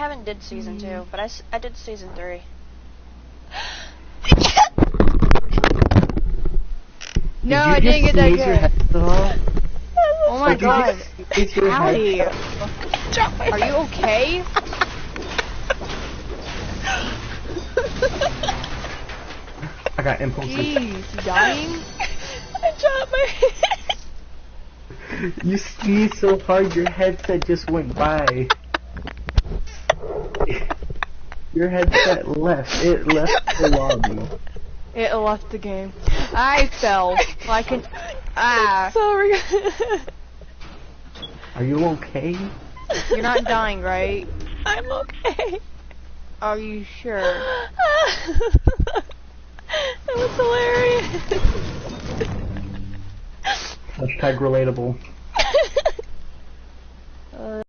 haven't did season 2, but I did season 3. No, I didn't get that good. Oh my god. Howdy. Are you okay? I got impulses. Jeez, you dying? I dropped my head. You sneezed so hard your headset just went by. Your headset left. It left the lobby. It left the game. I fell. I can. Sorry. Are you okay? You're not dying, right? I'm okay. Are you sure? That was hilarious. Hashtag relatable.